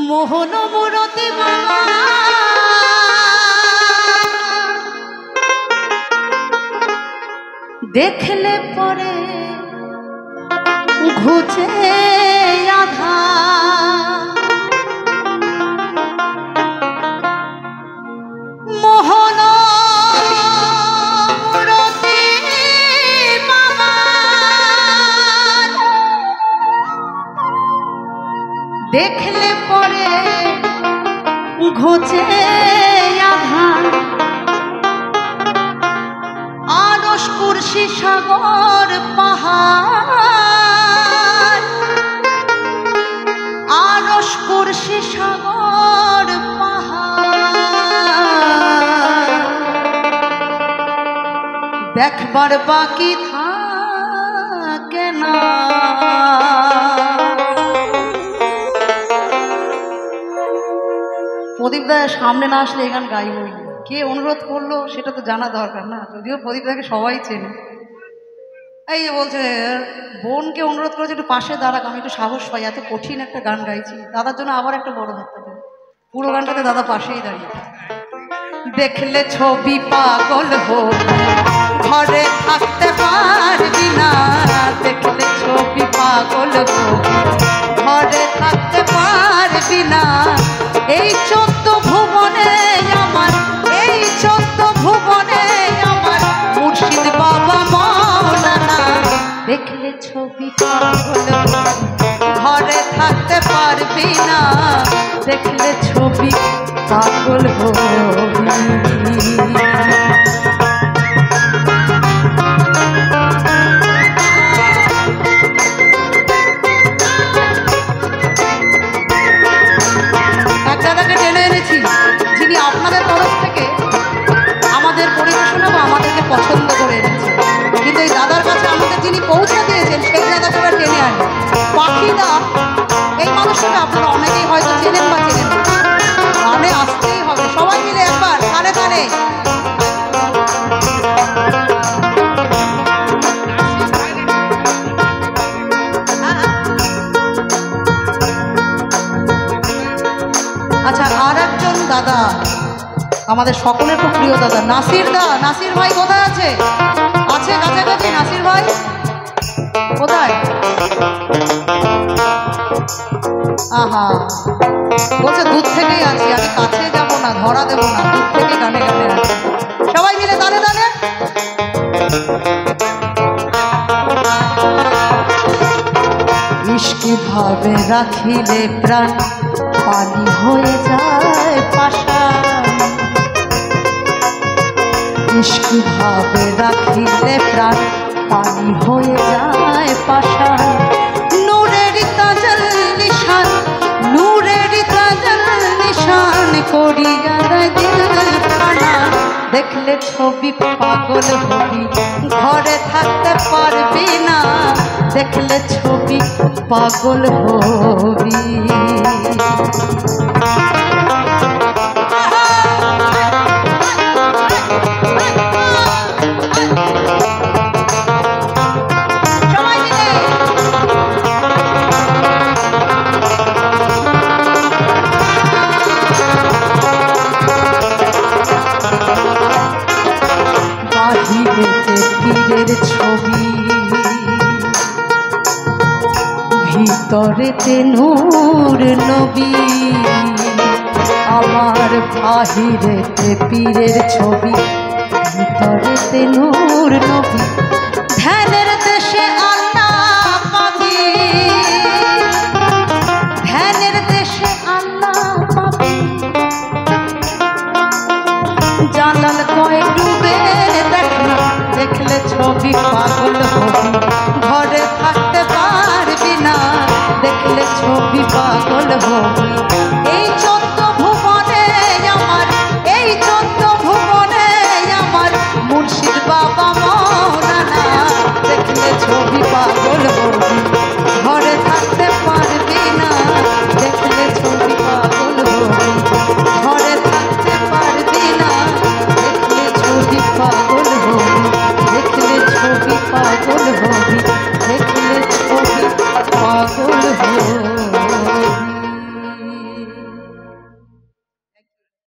মোহন মূরতি বাবা দেখলে পরে ঘুচে আধা মোহন মূরতি বাবা দেখলে পরে ঘুচে আধা আরশ কুরসি সাগর পাহাড় আরশ কুরসি সাগর পাহাড় দেখবার বাকি থাকে না। প্রদীপ দা সামনে না আসলে এই গান গাইবই। কে অনুরোধ করলো সেটা তো জানা দরকার না, যদিও প্রদীপ দাকে সবাই চেনে। এই যে বলছে বোনকে অনুরোধ করেছে একটু পাশে দাঁড়াক, আমি একটু সাহস পাই, এত কঠিন একটা গান গাইছি। দাদার জন্য আবার একটা বড় হাতটা দেব। পুরো গানটাতে দাদা পাশেই দাঁড়িয়ে। দেখলে ছবি পাগল হো ঘরে থাকতে পারবি না, দেখলে ছবি পাগল হো ঘরে থাকতে পারবি না। এই 14 ভুবনে আমার, এই 14 ভুবনে আমার মুর্শিদ বাবা মাওলানা। দেখলে ছবি পাগল ঘরে থাকতে পারবি না, দেখলে ছবি পাগল হবি। যিনি আপনাদের তরফ থেকে আমাদের পরিবেশনা বা আমাদেরকে পছন্দ করে এনেছেন, কিন্তু এই দাদার কাছে আমাদের যিনি পৌঁছে দিয়েছেন সেই দাদাকে আবার টেনে আনি পাখিদা। এই মানুষটাকে আপনারা অনেকেই হয়তো চেনেন বা চেনেন না, গানে আসতেই হবে সবাই মিলে একবার কানে কানে। আচ্ছা, আর একজন দাদা আমাদের সকলের খুব প্রিয় দাদা নাসির দা। নাসির ভাই কোথায় আছে? আছে কাছাকাছি? নাসির ভাই কোথায়? আহা, বলছে দূর থেকেই আছি, আমি কাছে যাব না, ধরা দেব না, দূর থেকে গানে গানে আছি। সবাই মিলে দানে দানে। ইশকি ভাবে রাখিলে প্রাণ পানি হয়ে যায় পাষাণ, ইশকি ভাবে রাখিলে প্রাণ পানি হয়ে যায় পাষাণ। নূরের তাজাল নিশান, নূরের তাজাল নিশান করিয়া দেয় দিল খানা। দেখলে ছবি পাগল হবি ঘরে থাকতে পারবি না, দেখলে ছবি পাগল হবি। পীরের ছবি ভিতরেতে নূর নবী, আমার বাহিরেতে পীরের ছবি ভিতরেতে নূর নবী। ধ্যানের দেশে আল্লাহ পাবি, ধ্যানের দেশে আল্লাহ পাবি। জালাল কয় ডুবে দেখ না, দেখলে ছবি পাগল হবি ঘরে থাকতে পারবি না, দেখলে ছবি পাগল হবি। এই 14 ভুবনে আমার, এই 14 ভুবনে আমার মুর্শিদ বাবা মাওলানা। দেখলে ছবি পাগল হবি ঘরে থাকতে পারবি না, দেখলে ছবি পাগল হবি ঘরে থাকতে পারবি না, দেখলে ছবি পাগল হবি, দেখলে ছবি পাগল হবি, দেখলে ছবি পাগল।